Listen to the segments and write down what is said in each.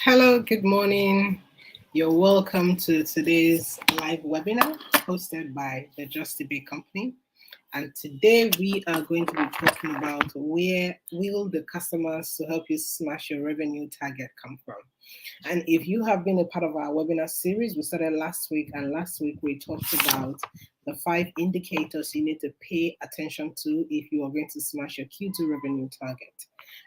Hello, good morning. You're welcome to today's live webinar hosted by the Just Ibe company. And today we are going to be talking about where will the customers to help you smash your revenue target come from. And if you have been a part of our webinar series, we started last week, and last week we talked about the 5 indicators you need to pay attention to if you are going to smash your Q2 revenue target.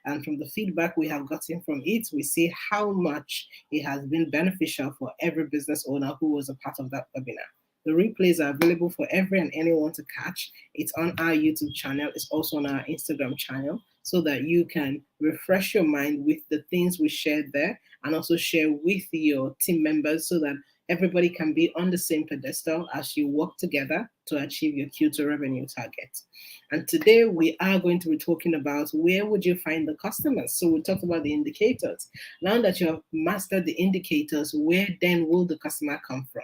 And from the feedback we have gotten from it, we see how much it has been beneficial for every business owner who was a part of that webinar. The replays are available for every and anyone to catch. It's on our YouTube channel. It's also on our Instagram channel so that you can refresh your mind with the things we shared there and also share with your team members so that everybody can be on the same pedestal as you work together to achieve your Q2 revenue target. And today we are going to be talking about where would you find the customers. So we talked about the indicators. Now that you have mastered the indicators, where then will the customer come from?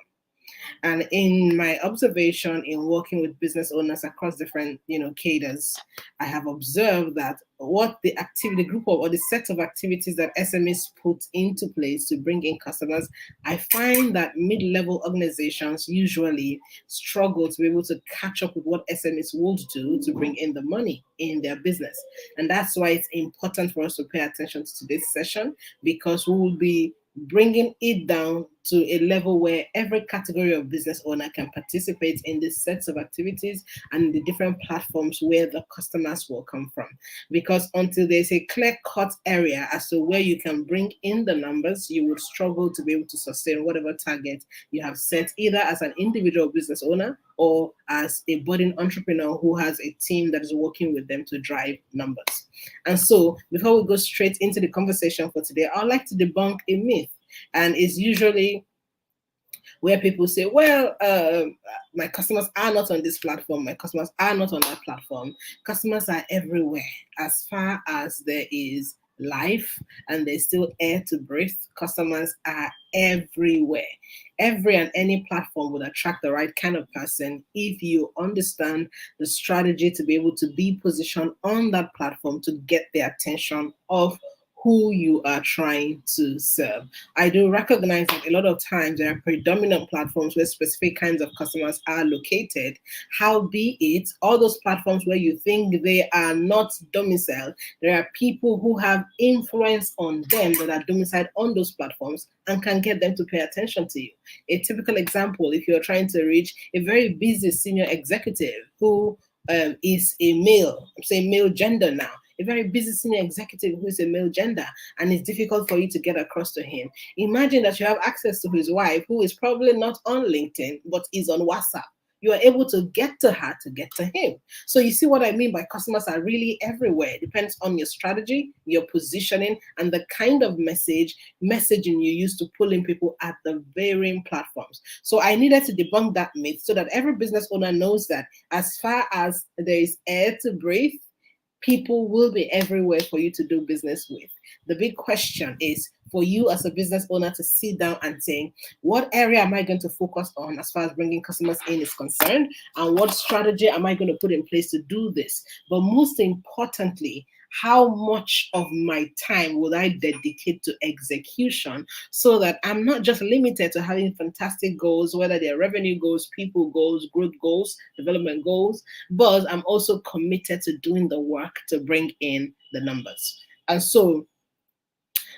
And in my observation in working with business owners across different, cadres, I have observed that what the activity group of or the set of activities that SMEs put into place to bring in customers, I find that mid-level organizations usually struggle to be able to catch up with what SMEs would do to bring in the money in their business. And that's why it's important for us to pay attention to today's session, because we will be bringing it down to a level where every category of business owner can participate in these sets of activities and the different platforms where the customers will come from. Because until there's a clear-cut area as to where you can bring in the numbers, you would struggle to be able to sustain whatever target you have set, either as an individual business owner or as a budding entrepreneur who has a team that is working with them to drive numbers. And so, before we go straight into the conversation for today, I'd like to debunk a myth. And it's usually where people say, well, my customers are not on this platform, my customers are not on that platform. Customers are everywhere. As far as there is life and there's still air to breathe, customers are everywhere. Every and any platform would attract the right kind of person if you understand the strategy to be able to be positioned on that platform to get the attention of who you are trying to serve. I do recognize that a lot of times there are predominant platforms where specific kinds of customers are located. Howbeit, all those platforms where you think they are not domiciled, there are people who have influence on them that are domiciled on those platforms and can get them to pay attention to you. A typical example, if you're trying to reach a very busy senior executive who is a male, I'm saying male gender now, a very busy senior executive who is a male gender, and it's difficult for you to get across to him. Imagine that you have access to his wife, who is probably not on LinkedIn, but is on WhatsApp. You are able to get to her to get to him. So you see what I mean by customers are really everywhere. It depends on your strategy, your positioning, and the kind of messaging you use to pull in people at the varying platforms. So I needed to debunk that myth so that every business owner knows that as far as there is air to breathe, people will be everywhere for you to do business with. The big question is for you as a business owner to sit down and say, what area am I going to focus on as far as bringing customers in is concerned? And what strategy am I going to put in place to do this? But most importantly, how much of my time will I dedicate to execution so that I'm not just limited to having fantastic goals, whether they're revenue goals, people goals, growth goals, development goals, but I'm also committed to doing the work to bring in the numbers. And so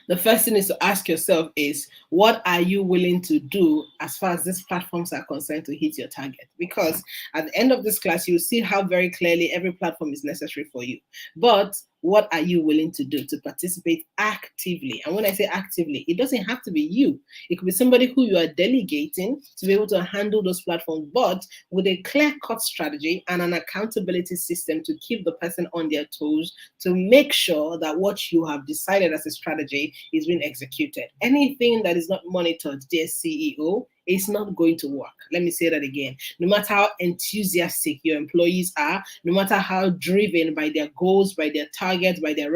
the first thing is to ask yourself is, what are you willing to do as far as these platforms are concerned to hit your target? Because at the end of this class, you'll see how very clearly every platform is necessary for you. But what are you willing to do to participate actively? And when I say actively, it doesn't have to be you. It could be somebody who you are delegating to be able to handle those platforms, but with a clear-cut strategy and an accountability system to keep the person on their toes, to make sure that what you have decided as a strategy is being executed. Anything that is not monitored, dear CEO, it's not going to work. Let me say that again. No matter how enthusiastic your employees are, no matter how driven by their goals, by their targets, by their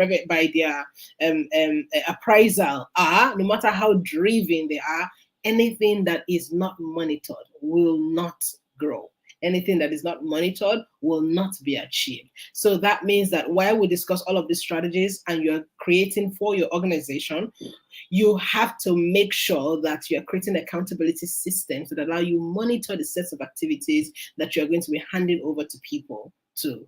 appraisal are, no matter how driven they are, anything that is not monitored will not grow. Anything that is not monitored will not be achieved. So that means that while we discuss all of these strategies and you're creating for your organization, you have to make sure that you're creating accountability systems that allow you monitor the sets of activities that you're going to be handing over to people to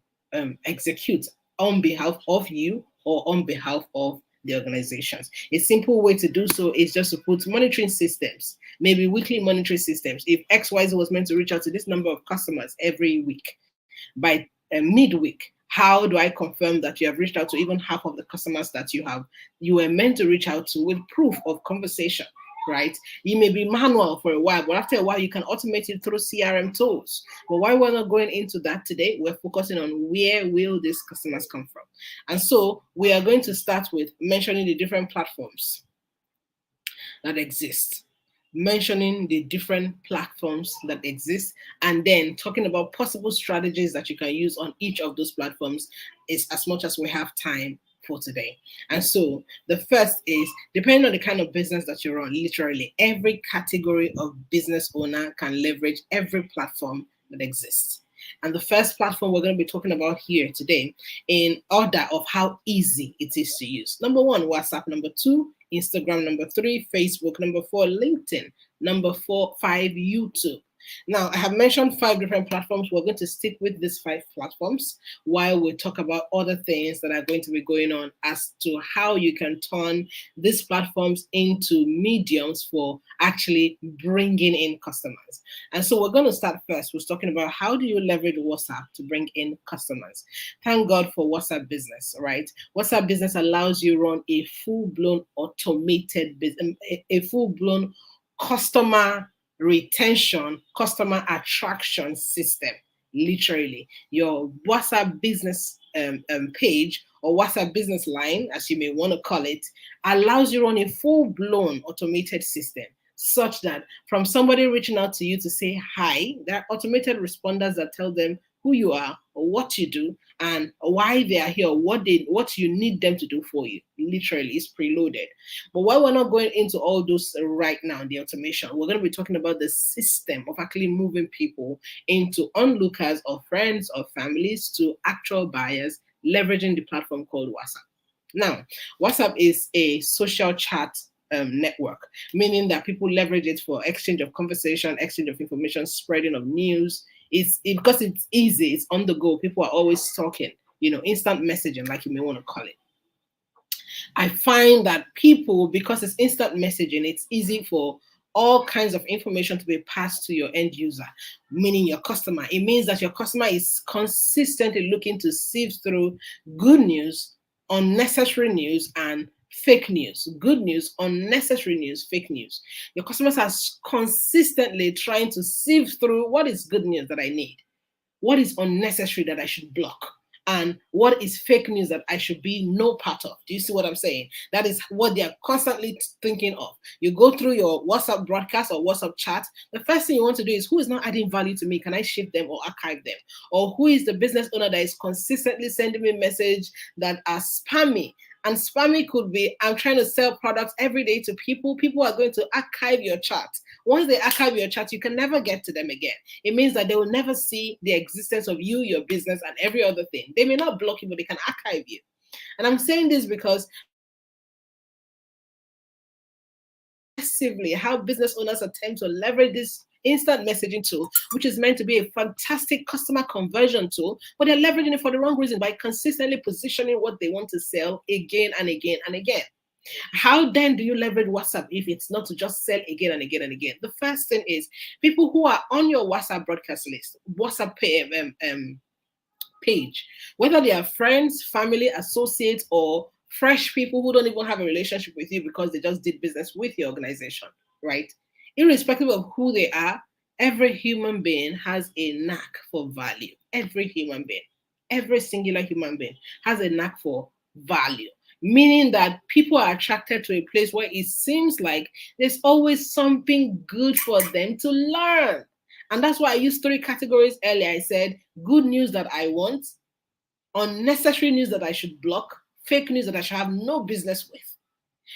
execute on behalf of you or on behalf of the organizations. A simple way to do so is just to put monitoring systems, maybe weekly monitoring systems. If XYZ was meant to reach out to this number of customers every week, by midweek, how do I confirm that you have reached out to even half of the customers that you were meant to reach out to, with proof of conversation, right? You may be manual for a while, but after a while you can automate it through CRM tools. But while we're not going into that today, we're focusing on where will these customers come from. And so we are going to start with mentioning the different platforms that exist, mentioning the different platforms that exist, and then talking about possible strategies that you can use on each of those platforms, is as much as we have time for today. And so the first is, depending on the kind of business that you're on, literally every category of business owner can leverage every platform that exists. And the first platform we're going to be talking about here today, in order of how easy it is to use. Number one, WhatsApp. Number two, Instagram. Number three, Facebook. Number four, LinkedIn. Number five, YouTube. Now, I have mentioned 5 different platforms. We're going to stick with these 5 platforms while we talk about other things that are going to be going on as to how you can turn these platforms into mediums for actually bringing in customers. And so we're going to start first with talking about how do you leverage WhatsApp to bring in customers. Thank God for WhatsApp Business, right? WhatsApp Business allows you to run a full-blown automated business, a full-blown customer retention, customer attraction system. Literally, your WhatsApp business page, or WhatsApp business line, as you may want to call it, allows you to run a full-blown automated system, such that from somebody reaching out to you to say hi, there are automated responders that tell them who you are or what you do and why they are here, what you need them to do for you. Literally, it's preloaded. But while we're not going into all those right now, the automation, we're going to be talking about the system of actually moving people into onlookers or friends or families to actual buyers, leveraging the platform called WhatsApp. Now, WhatsApp is a social chat network, meaning that people leverage it for exchange of conversation, exchange of information, spreading of news. Because it's easy, it's on the go. People are always talking, instant messaging, like you may want to call it. I find that people, because it's instant messaging, it's easy for all kinds of information to be passed to your end user, meaning your customer. It means that your customer is consistently looking to sift through good news, unnecessary news, and fake news. Good news, unnecessary news, fake news. Your customers are consistently trying to sift through what is good news that I need, what is unnecessary that I should block, and what is fake news that I should be no part of. Do you see what I'm saying? That is what they are constantly thinking of. You go through your WhatsApp broadcast or WhatsApp chat, the first thing you want to do is, who is not adding value to me? Can I shift them or archive them? Or who is the business owner that is consistently sending me messages that are spammy? And spammy could be, I'm trying to sell products every day to people. People are going to archive your chat. Once they archive your chat, you can never get to them again. It means that they will never see the existence of you, your business, and every other thing. They may not block you, but they can archive you. And I'm saying this because massively how business owners attempt to leverage this instant messaging tool, which is meant to be a fantastic customer conversion tool, but they're leveraging it for the wrong reason by consistently positioning what they want to sell again and again and again. How then do you leverage WhatsApp if it's not to just sell again and again and again? The first thing is, people who are on your WhatsApp broadcast list, WhatsApp page, whether they are friends, family, associates, or fresh people who don't even have a relationship with you because they just did business with your organization, right? Irrespective of who they are, every human being has a knack for value. Every human being, every singular human being has a knack for value, meaning that people are attracted to a place where it seems like there's always something good for them to learn. And that's why I used 3 categories earlier. I said good news that I want, unnecessary news that I should block, fake news that I should have no business with.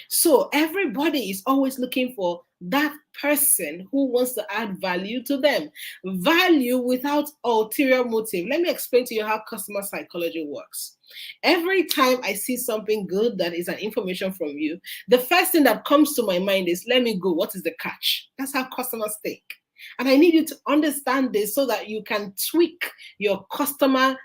So everybody is always looking for that person who wants to add value to them. Value without ulterior motive. Let me explain to you how customer psychology works. Every time I see something good that is an information from you, the first thing that comes to my mind is, let me go. What is the catch? That's how customers think. And I need you to understand this so that you can tweak your customer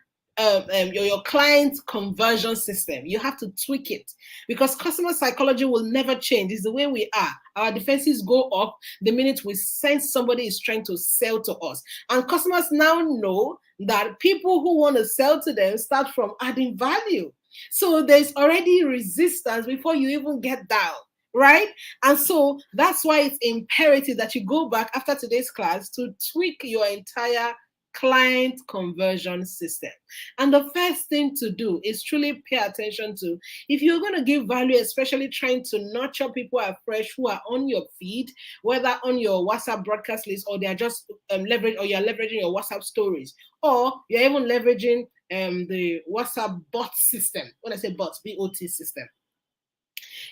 your client conversion system. You have to tweak it because customer psychology will never change. It's the way we are. Our defenses go up the minute we sense somebody is trying to sell to us. And customers now know that people who want to sell to them start from adding value. So there's already resistance before you even get down. Right? And so that's why it's imperative that you go back after today's class to tweak your entire client conversion system. And the first thing to do is truly pay attention to, if you're going to give value, especially trying to nurture people afresh who are on your feed, whether on your WhatsApp broadcast list, or they're just you're leveraging your WhatsApp stories, or you're even leveraging the WhatsApp bot system. When I say bots, BOT system,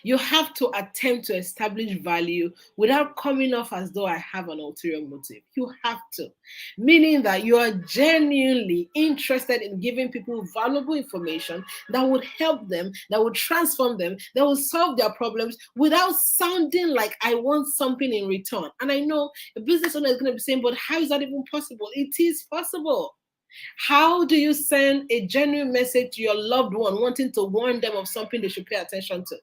you have to attempt to establish value without coming off as though I have an ulterior motive. You have to, meaning that you are genuinely interested in giving people valuable information that would help them, that would transform them, that will solve their problems without sounding like I want something in return. And I know a business owner is going to be saying, but how is that even possible? It is possible. How do you send a genuine message to your loved one wanting to warn them of something they should pay attention to?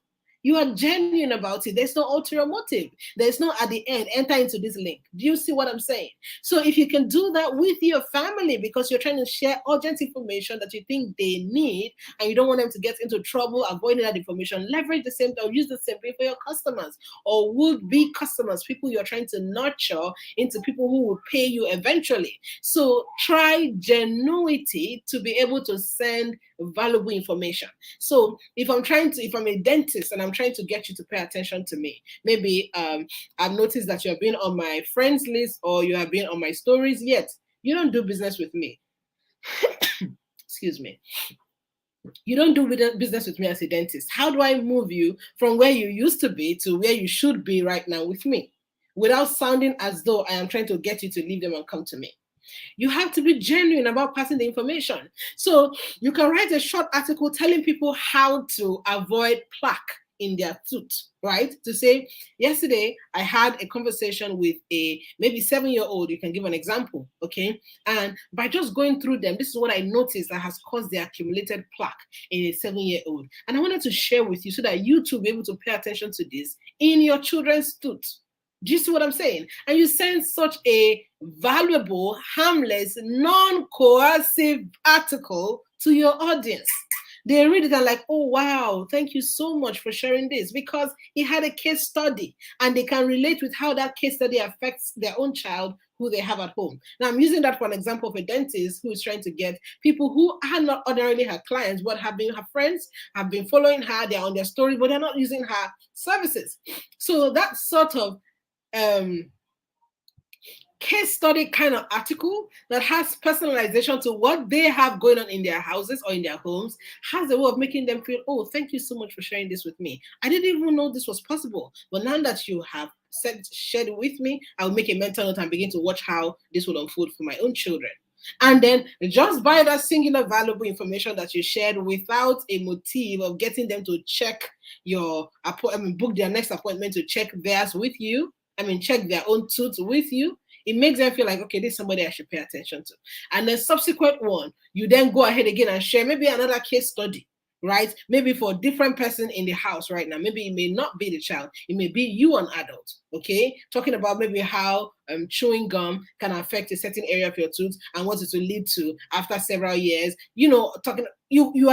You are genuine about it. There's no ulterior motive. There's no at the end, enter into this link. Do you see what I'm saying? So if you can do that with your family because you're trying to share urgent information that you think they need and you don't want them to get into trouble avoiding that information, leverage the same or use the same thing for your customers or would-be customers, people you're trying to nurture into people who will pay you eventually. So try genuity to be able to send valuable information. So if I'm a dentist and I'm trying to get you to pay attention to me, maybe I've noticed that you have been on my friends list or you have been on my stories, yet you don't do business with me. Excuse me. You don't do business with me as a dentist. How do I move you from where you used to be to where you should be right now with me without sounding as though I am trying to get you to leave them and come to me? You have to be genuine about passing the information. So you can write a short article telling people how to avoid plaque in their tooth, right? To say, yesterday I had a conversation with a maybe 7-year-old. You can give an example, okay? And by just going through them, this is what I noticed that has caused the accumulated plaque in a 7-year-old. And I wanted to share with you so that you too be able to pay attention to this in your children's tooth. Do you see what I'm saying? And you send such a valuable, harmless, non-coercive article to your audience. They read it and like, oh, wow, thank you so much for sharing this, because it had a case study and they can relate with how that case study affects their own child who they have at home. Now, I'm using that for an example of a dentist who is trying to get people who are not ordinarily her clients, but have been her friends, have been following her, they're on their story, but they're not using her services. So that sort of case study kind of article that has personalization to what they have going on in their houses or in their homes has a way of making them feel, oh, thank you so much for sharing this with me. I didn't even know this was possible. But now that you have shared it with me, I'll make a mental note and begin to watch how this will unfold for my own children. And then just by that singular valuable information that you shared without a motive of getting them to check your appointment, book their next appointment to check theirs with you, check their own tooth with you, it makes them feel like, okay, this is somebody I should pay attention to. And the subsequent one, you then go ahead again and share maybe another case study, right? Maybe for a different person in the house right now. Maybe it may not be the child. It may be you, an adult, okay? Talking about maybe how chewing gum can affect a certain area of your tooth and what it will lead to after several years. You know, you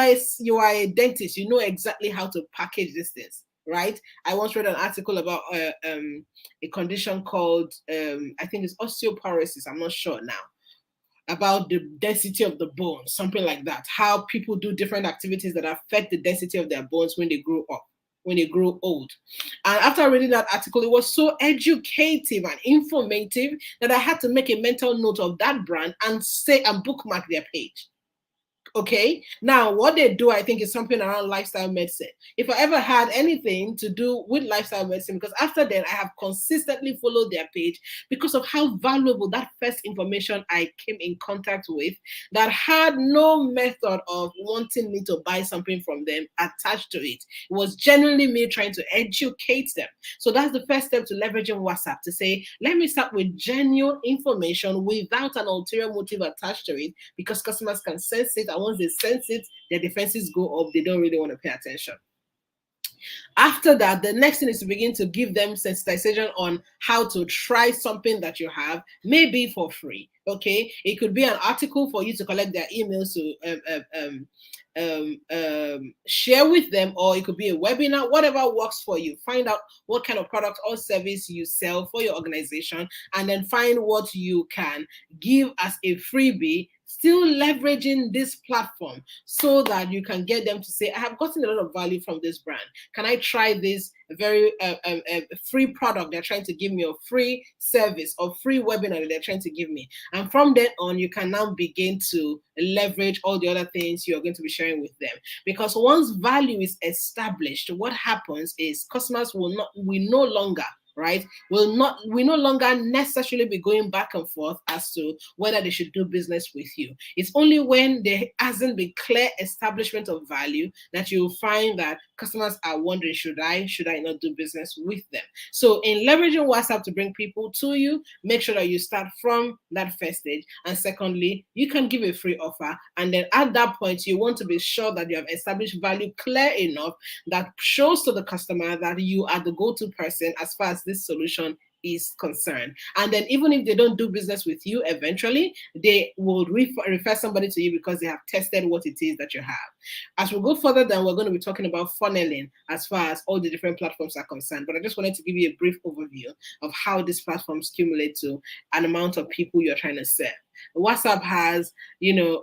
are a dentist. You know exactly how to package these things. Right? I once read an article about a condition called, I think it's osteoporosis, I'm not sure now, about the density of the bones, something like that, how people do different activities that affect the density of their bones when they grow up, when they grow old. And after reading that article, it was so educative and informative that I had to make a mental note of that brand and bookmark their page. Okay, now what they do, I think, is something around lifestyle medicine. If I ever had anything to do with lifestyle medicine, because after then I have consistently followed their page because of how valuable that first information I came in contact with, that had no method of wanting me to buy something from them attached to it. It was genuinely me trying to educate them. So that's the first step to leveraging WhatsApp, to say, let me start with genuine information without an ulterior motive attached to it, because customers can sense it, and once they sense it, their defenses go up. They don't really want to pay attention. After that, the next thing is to begin to give them sensitization on how to try something that you have, maybe for free. Okay, it could be an article for you to collect their emails to share with them, or it could be a webinar, whatever works for you. Find out what kind of product or service you sell for your organization, and then find what you can give as a freebie, still leveraging this platform, so that you can get them to say, I have gotten a lot of value from this brand. Can I try this very free product they're trying to give me, or free service or free webinar that they're trying to give me? And from then on, you can now begin to leverage all the other things you're going to be sharing with them. Because once value is established, what happens is customers will no longer, right, we no longer necessarily be going back and forth as to whether they should do business with you. It's only when there hasn't been clear establishment of value that you'll find that customers are wondering, should I not do business with them? So in leveraging WhatsApp to bring people to you, make sure that you start from that first stage. And secondly, you can give a free offer, and then at that point you want to be sure that you have established value clear enough that shows to the customer that you are the go-to person as far as this solution is concerned. And then even if they don't do business with you, eventually they will refer somebody to you because they have tested what it is that you have. As we go further, then we're going to be talking about funneling as far as all the different platforms are concerned. But I just wanted to give you a brief overview of how these platforms accumulate to an amount of people you're trying to serve. WhatsApp has,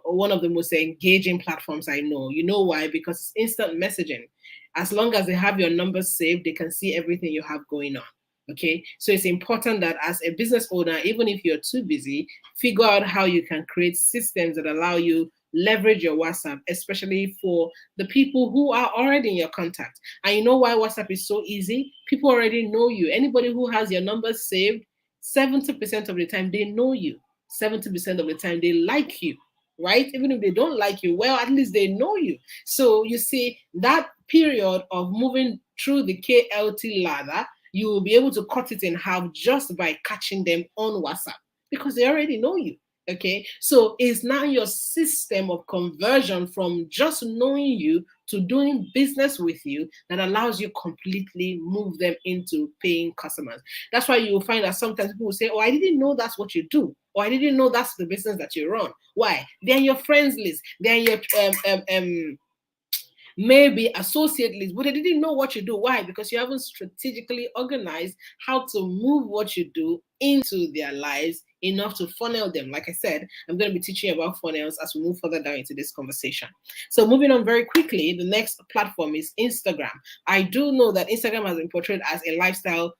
one of the most engaging platforms I know. You know why? Because it's instant messaging. As long as they have your numbers saved, they can see everything you have going on. Okay, so it's important that as a business owner, even if you're too busy, figure out how you can create systems that allow you leverage your WhatsApp, especially for the people who are already in your contact. And you know why WhatsApp is so easy? People already know you. Anybody who has your numbers saved, 70% of the time they know you. 70% of the time they like you, right? Even if they don't like you, well, at least they know you. So you see, that period of moving through the KLT ladder, you will be able to cut it in half just by catching them on WhatsApp, because they already know you. Okay, so it's now your system of conversion from just knowing you to doing business with you that allows you completely move them into paying customers. That's why you'll find that sometimes people will say, oh, I didn't know that's what you do, or I didn't know that's the business that you run. Why? They're in your friends list, they're in your maybe associate list, but they didn't know what you do. Why? Because you haven't strategically organized how to move what you do into their lives enough to funnel them. Like I said, I'm going to be teaching you about funnels as we move further down into this conversation. So moving on very quickly, the next platform is Instagram. I do know that Instagram has been portrayed as a lifestyle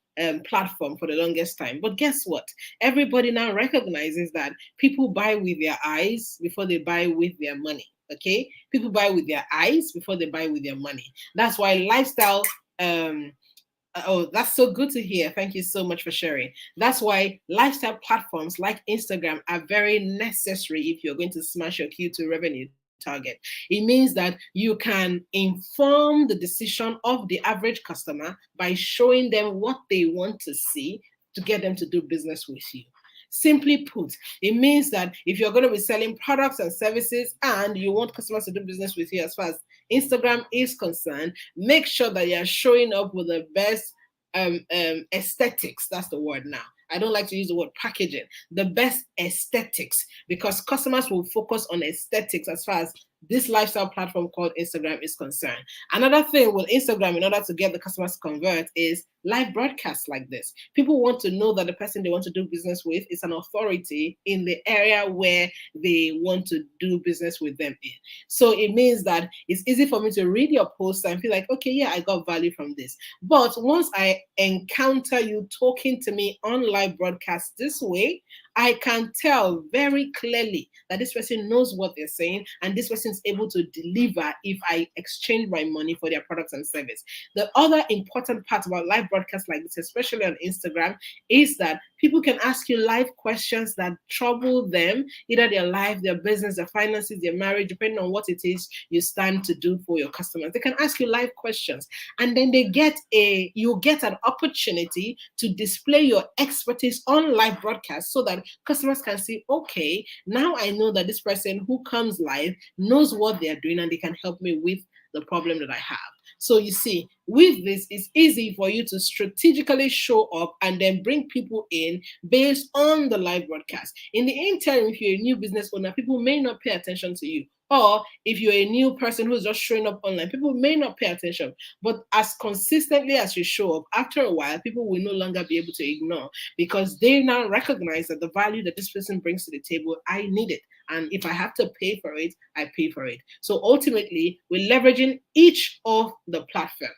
platform for the longest time. But guess what? Everybody now recognizes that people buy with their eyes before they buy with their money. Okay, people buy with their eyes before they buy with their money. That's why lifestyle oh, that's so good to hear. Thank you so much for sharing. That's why lifestyle platforms like Instagram are very necessary if you're going to smash your Q2 revenue target. It means that you can inform the decision of the average customer by showing them what they want to see to get them to do business with you. Simply put, it means that if you're going to be selling products and services and you want customers to do business with you as far as Instagram is concerned, make sure that you're showing up with the best aesthetics. That's the word now. I don't like to use the word packaging. The best aesthetics, because customers will focus on aesthetics as far as this lifestyle platform called Instagram is concerned. Another thing with Instagram, in order to get the customers to convert, is live broadcasts like this. People want to know that the person they want to do business with is an authority in the area where they want to do business with them in. So it means that it's easy for me to read your post and feel like, okay, yeah, I got value from this. But once I encounter you talking to me on live broadcast this way, I can tell very clearly that this person knows what they're saying and this person is able to deliver if I exchange my money for their products and service. The other important part about live broadcasts like this, especially on Instagram, is that people can ask you live questions that trouble them, either their life, their business, their finances, their marriage, depending on what it is you stand to do for your customers. They can ask you live questions, and then you get an opportunity to display your expertise on live broadcast so that customers can see, okay, now I know that this person who comes live knows what they're doing and they can help me with the problem that I have. So you see, with this, it's easy for you to strategically show up and then bring people in based on the live broadcast. In the interim, if you're a new business owner, people may not pay attention to you. Or if you're a new person who's just showing up online, people may not pay attention. But as consistently as you show up, after a while, people will no longer be able to ignore, because they now recognize that the value that this person brings to the table, I need it. And if I have to pay for it, I pay for it. So ultimately, we're leveraging each of the platform.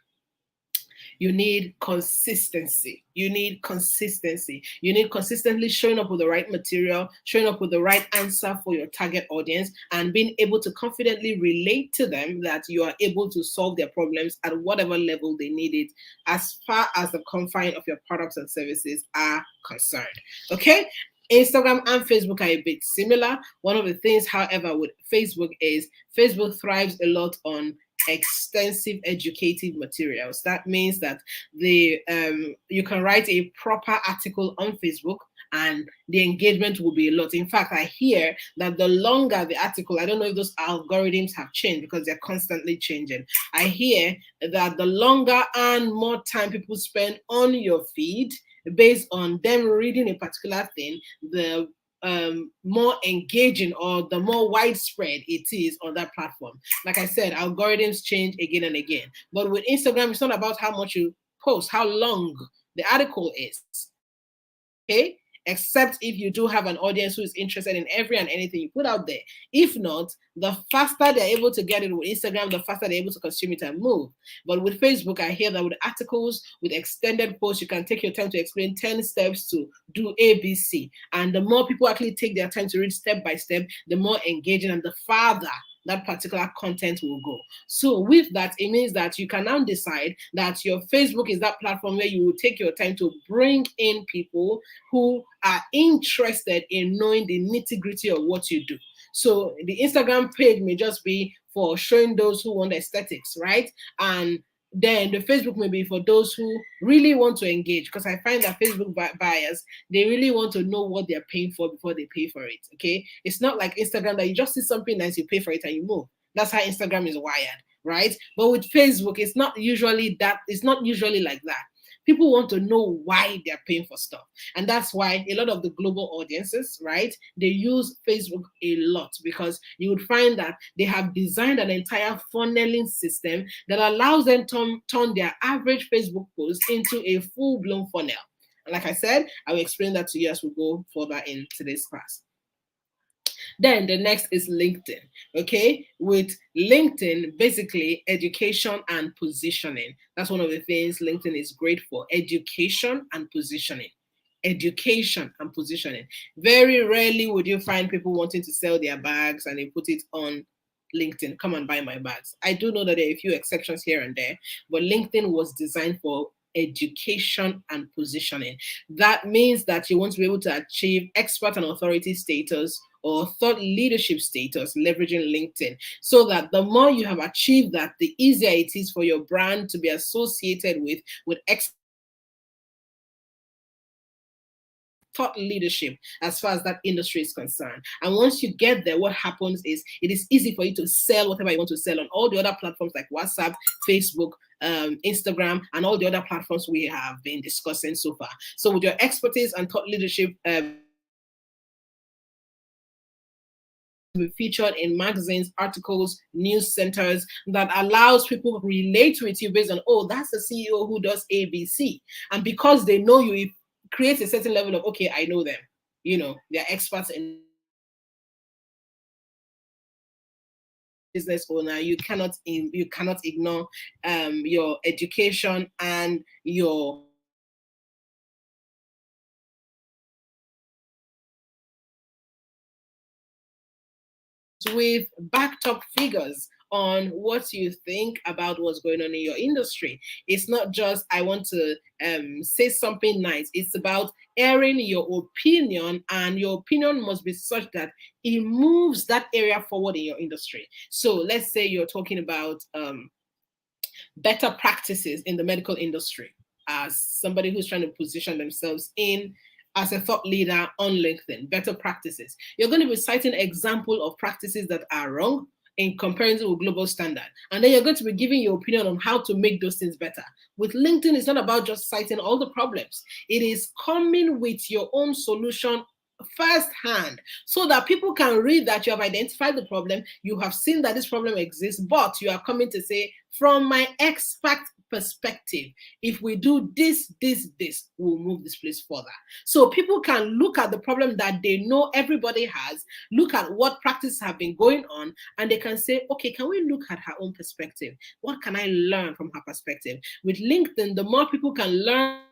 You need consistency. You need consistency. You need consistently showing up with the right material, showing up with the right answer for your target audience, and being able to confidently relate to them that you are able to solve their problems at whatever level they need it, as far as the confine of your products and services are concerned. Okay? Instagram and Facebook are a bit similar. One of the things, however, with Facebook is Facebook thrives a lot on extensive educative materials. That means that you can write a proper article on Facebook and the engagement will be a lot. In fact, I hear that the longer the article, I don't know if those algorithms have changed because they're constantly changing. I hear that the longer and more time people spend on your feed based on them reading a particular thing, the more engaging or the more widespread it is on that platform. Like I said, algorithms change again and again. But with Instagram, it's not about how much you post, how long the article is. Okay? Except if you do have an audience who is interested in every and anything you put out there. If not, the faster they're able to get it with Instagram, the faster they're able to consume it and move. But with Facebook, I hear that with articles, with extended posts, you can take your time to explain 10 steps to do ABC. And the more people actually take their time to read step by step, the more engaging and the farther that particular content will go. So with that, it means that you can now decide that your Facebook is that platform where you will take your time to bring in people who are interested in knowing the nitty-gritty of what you do. So the Instagram page may just be for showing those who want aesthetics, right? And then the Facebook may be for those who really want to engage, because I find that Facebook buyers, they really want to know what they're paying for before they pay for it. Okay, it's not like Instagram that you just see something nice, you pay for it and you move. That's how Instagram is wired, right? But with Facebook, it's not usually that. It's not usually like that. People want to know why they're paying for stuff. And that's why a lot of the global audiences, right, they use Facebook a lot, because you would find that they have designed an entire funneling system that allows them to turn their average Facebook post into a full-blown funnel. And like I said, I will explain that to you as we go further in today's class. Then the next is LinkedIn. Okay, with LinkedIn, basically education and positioning. That's one of the things LinkedIn is great for: education and positioning. Education and positioning. Very rarely would you find people wanting to sell their bags and they put it on LinkedIn. Come and buy my bags. I do know that there are a few exceptions here and there, but LinkedIn was designed for education and positioning. That means that you want to be able to achieve expert and authority status or thought leadership status leveraging LinkedIn, so that the more you have achieved that, the easier it is for your brand to be associated with thought leadership as far as that industry is concerned. And once you get there, what happens is it is easy for you to sell whatever you want to sell on all the other platforms like WhatsApp, Facebook, Instagram, and all the other platforms we have been discussing so far. So with your expertise and thought leadership, be featured in magazines, articles, news centers, that allows people to relate with you based on, oh, that's the CEO who does ABC. And because they know you, it creates a certain level of, okay, I know them. You know, they're experts in business owner. You cannot ignore your education and your with backed up figures on what you think about what's going on in your industry. It's not just I want to say something nice. It's about airing your opinion, and your opinion must be such that it moves that area forward in your industry. So let's say you're talking about better practices in the medical industry as somebody who's trying to position themselves in as a thought leader on LinkedIn, better practices. You're going to be citing example of practices that are wrong in comparison with global standard. And then you're going to be giving your opinion on how to make those things better. With LinkedIn, it's not about just citing all the problems. It is coming with your own solution firsthand so that people can read that you have identified the problem, you have seen that this problem exists, but you are coming to say, from my expert perspective, if we do this, we'll move this place further. So people can look at the problem that they know everybody has, look at what practices have been going on, and they can say, okay, can we look at her own perspective? What can I learn from her perspective? With LinkedIn, the more people can learn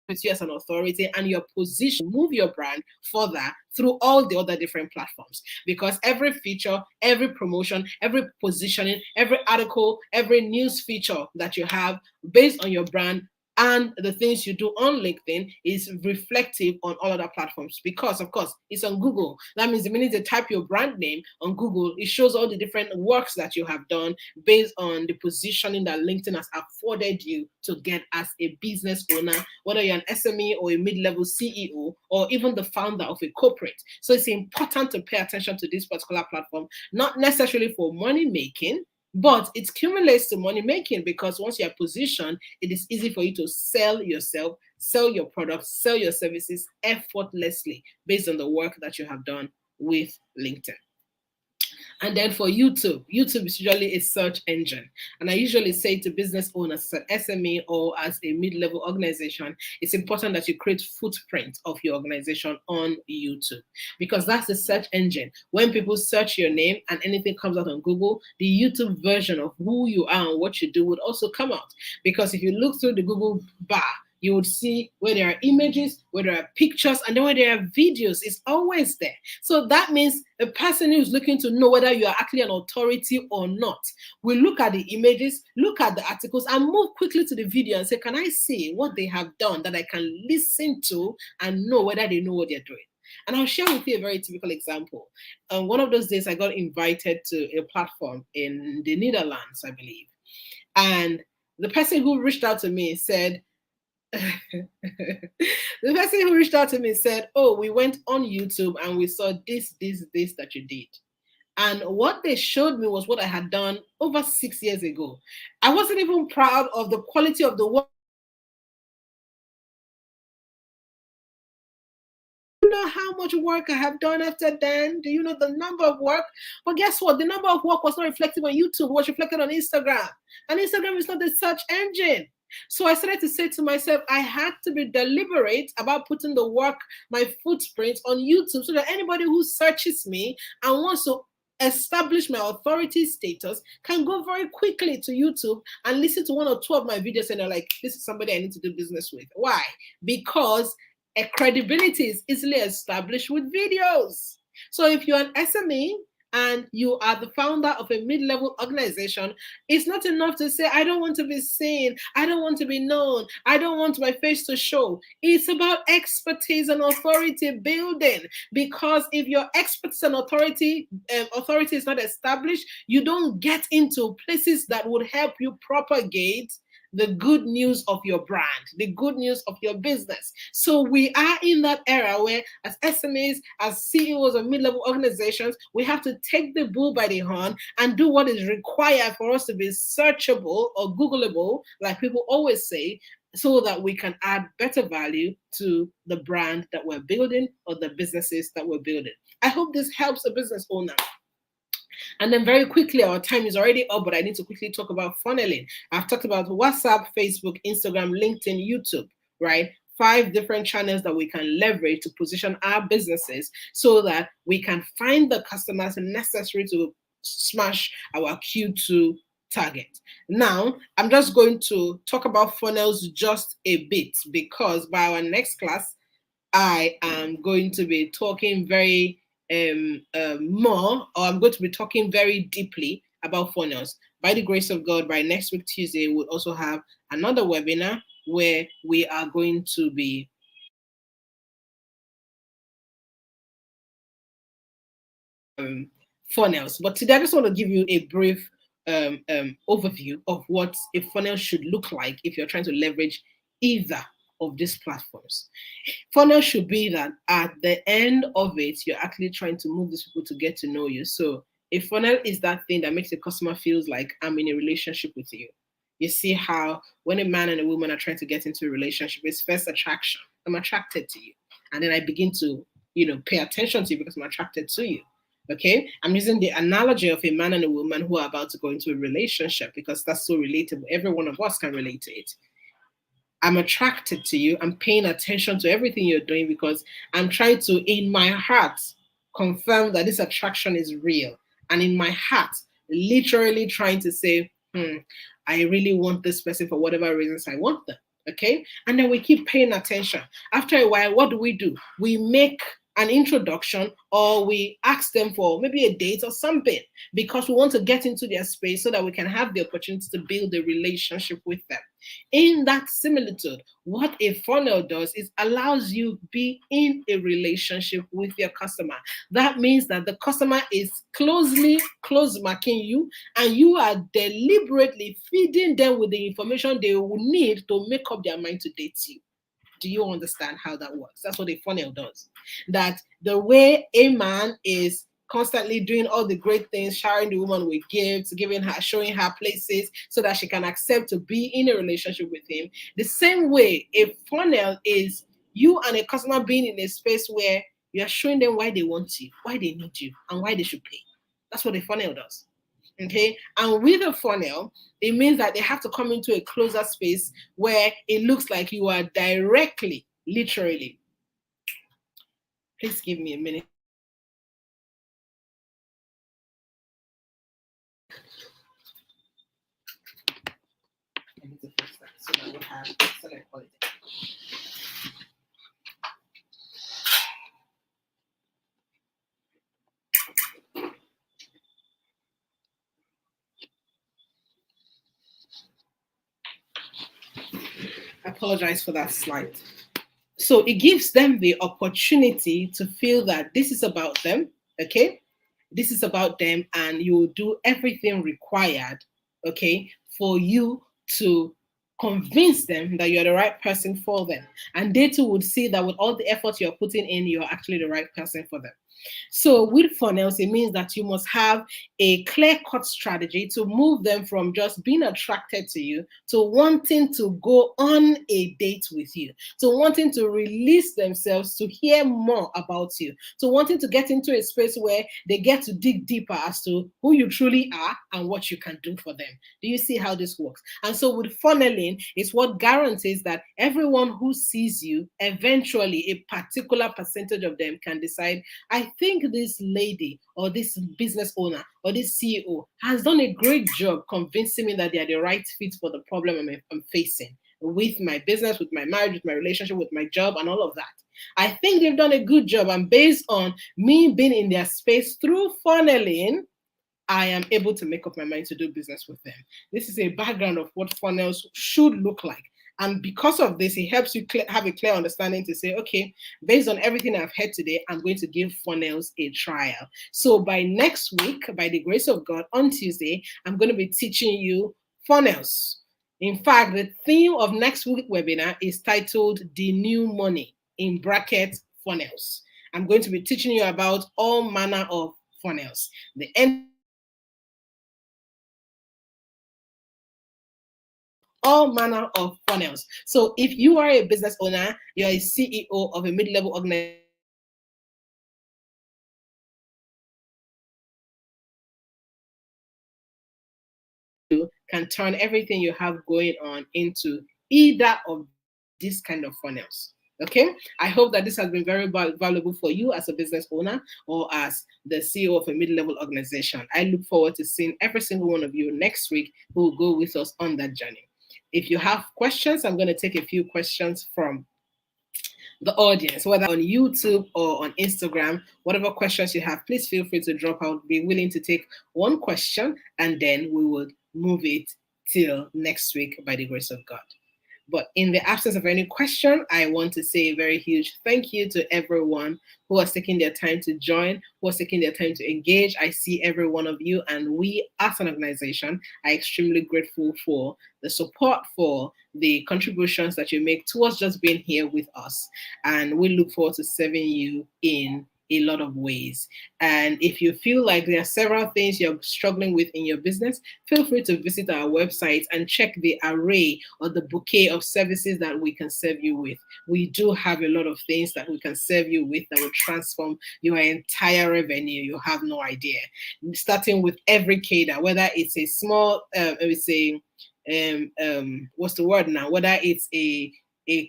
with you as an authority and your position, move your brand further through all the other different platforms, because every feature, every promotion, every positioning, every article, every news feature that you have based on your brand and the things you do on LinkedIn is reflective on all other platforms, because of course it's on Google. That means the minute they type your brand name on Google, it shows all the different works that you have done based on the positioning that LinkedIn has afforded you to get as a business owner, whether you're an SME or a mid-level CEO or even the founder of a corporate. So it's important to pay attention to this particular platform, not necessarily for money making, but it cumulates to money making, because once you're positioned, it is easy for you to sell yourself, sell your products, sell your services effortlessly based on the work that you have done with LinkedIn. And then for YouTube, YouTube is usually a search engine. And I usually say to business owners, as an SME or as a mid-level organization, it's important that you create footprint of your organization on YouTube, because that's the search engine. When people search your name and anything comes out on Google, the YouTube version of who you are and what you do would also come out. Because if you look through the Google bar, you would see where there are images, where there are pictures, and then where there are videos, it's always there. So that means a person who's looking to know whether you are actually an authority or not will look at the images, look at the articles, and move quickly to the video and say, can I see what they have done that I can listen to and know whether they know what they're doing? And I'll share with you a very typical example. One of those days, I got invited to a platform in the Netherlands, I believe. And the person who reached out to me said, the person who reached out to me said, oh, we went on YouTube and we saw this that you did. And what they showed me was what I had done over 6 years ago. I wasn't even proud of the quality of the work. You know how much work I have done after then? Do you know the number of work? But guess what? The number of work was not reflected on YouTube, it was reflected on Instagram. And Instagram is not a search engine. So I started to say to myself, I had to be deliberate about putting the work, my footprint on YouTube, so that anybody who searches me and wants to establish my authority status can go very quickly to YouTube and listen to one or two of my videos and they're like, this is somebody I need to do business with. Why? Because a credibility is easily established with videos. So if you're an SME and you are the founder of a mid-level organization, it's not enough to say, I don't want to be seen, I don't want to be known, I don't want my face to show. It's about expertise and authority building, because if your expertise and authority is not established, you don't get into places that would help you propagate the good news of your brand, the good news of your business. So we are in that era where, as SMEs, as CEOs of mid-level organizations, we have to take the bull by the horn and do what is required for us to be searchable or Googleable, like people always say, so that we can add better value to the brand that we're building or the businesses that we're building. I hope this helps a business owner. And then very quickly, our time is already up, but I need to quickly talk about funneling. I've talked about WhatsApp, Facebook, Instagram, LinkedIn, YouTube, right? 5 different channels that we can leverage to position our businesses so that we can find the customers necessary to smash our Q2 target. Now, I'm just going to talk about funnels just a bit, because by our next class, I am going to be talking very more, or I'm going to be talking very deeply about funnels. By the grace of God, by next week Tuesday, we'll also have another webinar where we are going to be funnels. But today, I just want to give you a brief overview of what a funnel should look like if you're trying to leverage either of these platforms. Funnel should be that at the end of it, you're actually trying to move these people to get to know you. So a funnel is that thing that makes the customer feels like I'm in a relationship with you. You see how when a man and a woman are trying to get into a relationship, it's first attraction. I'm attracted to you. And then I begin to, pay attention to you because I'm attracted to you. Okay, I'm using the analogy of a man and a woman who are about to go into a relationship because that's so relatable. Every one of us can relate to it. I'm attracted to you. I'm paying attention to everything you're doing because I'm trying to, in my heart, confirm that this attraction is real. And in my heart, literally trying to say, I really want this person for whatever reasons I want them. Okay. And then we keep paying attention. After a while, what do? We make an introduction or we ask them for maybe a date or something because we want to get into their space so that we can have the opportunity to build a relationship with them. In that similitude, what a funnel does is allows you be in a relationship with your customer. That means that the customer is close marking you, and you are deliberately feeding them with the information they will need to make up their mind to date you. Do you understand how that works? That's what a funnel does. That the way a man is constantly doing all the great things, showering the woman with gifts, giving her, showing her places so that she can accept to be in a relationship with him. The same way a funnel is you and a customer being in a space where you are showing them why they want you, why they need you, and why they should pay. That's what a funnel does. Okay, and with a funnel, it means that they have to come into a closer space where it looks like you are directly, literally. Please give me a minute. I need to fix that so that we have excellent quality. I apologize for that slide. So it gives them the opportunity to feel that this is about them, okay? This is about them, and you will do everything required, okay, for you to convince them that you're the right person for them. And they too would see that with all the effort you're putting in, you're actually the right person for them. So with funnels, it means that you must have a clear-cut strategy to move them from just being attracted to you to wanting to go on a date with you, to wanting to release themselves to hear more about you, to wanting to get into a space where they get to dig deeper as to who you truly are and what you can do for them. Do you see how this works? And so with funneling, it's what guarantees that everyone who sees you, eventually a particular percentage of them can decide, I think this lady or this business owner or this CEO has done a great job convincing me that they are the right fit for the problem I'm facing with my business, with my marriage, with my relationship, with my job, and all of that. I think they've done a good job. And based on me being in their space through funneling, I am able to make up my mind to do business with them. This is a background of what funnels should look like. And because of this, it helps you have a clear understanding to say, okay, based on everything I've heard today, I'm going to give funnels a trial. So by next week, by the grace of God, on Tuesday, I'm going to be teaching you funnels. In fact, the theme of next week's webinar is titled The New Money, in bracket funnels. I'm going to be teaching you about all manner of funnels. The end all manner of funnels. So if you are a business owner, you're a CEO of a mid-level organization, you can turn everything you have going on into either of these kind of funnels. Okay, I hope that this has been very valuable for you as a business owner or as the CEO of a mid-level organization. I look forward to seeing every single one of you next week who will go with us on that journey. If you have questions, I'm going to take a few questions from the audience, whether on YouTube or on Instagram. Whatever questions you have, please feel free to drop. I'll be willing to take one question and then we will move it till next week by the grace of God. But in the absence of any question, I want to say a very huge thank you to everyone who has taken their time to join, who has taken their time to engage. I see every one of you, and we as an organization are extremely grateful for the support, for the contributions that you make towards just being here with us. And we look forward to serving you in a lot of ways. And if you feel like there are several things you're struggling with in your business, feel free to visit our website and check the array or the bouquet of services that we can serve you with. We do have a lot of things that we can serve you with that will transform your entire revenue. You have no idea. Starting with every cadre, whether it's a small, it's a what's the word now? Whether it's a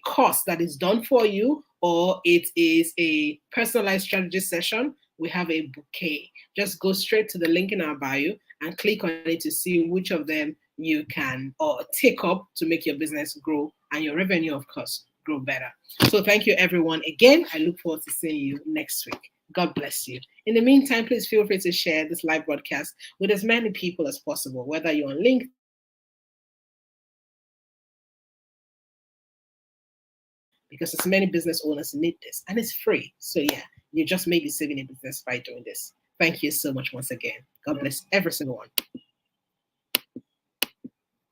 course that is done for you or it is a personalized strategy session, we have a bouquet. Just go straight to the link in our bio and click on it to see which of them you can or take up to make your business grow and your revenue, of course, grow better. So thank you, everyone. Again, I look forward to seeing you next week. God bless you. In the meantime, please feel free to share this live broadcast with as many people as possible, whether you're on LinkedIn, whether you're on Facebook, whether you're on Twitter, whether you're on Instagram, because as many business owners need this and it's free. So, yeah, you just may be saving a business by doing this. Thank you so much once again. God bless every single one.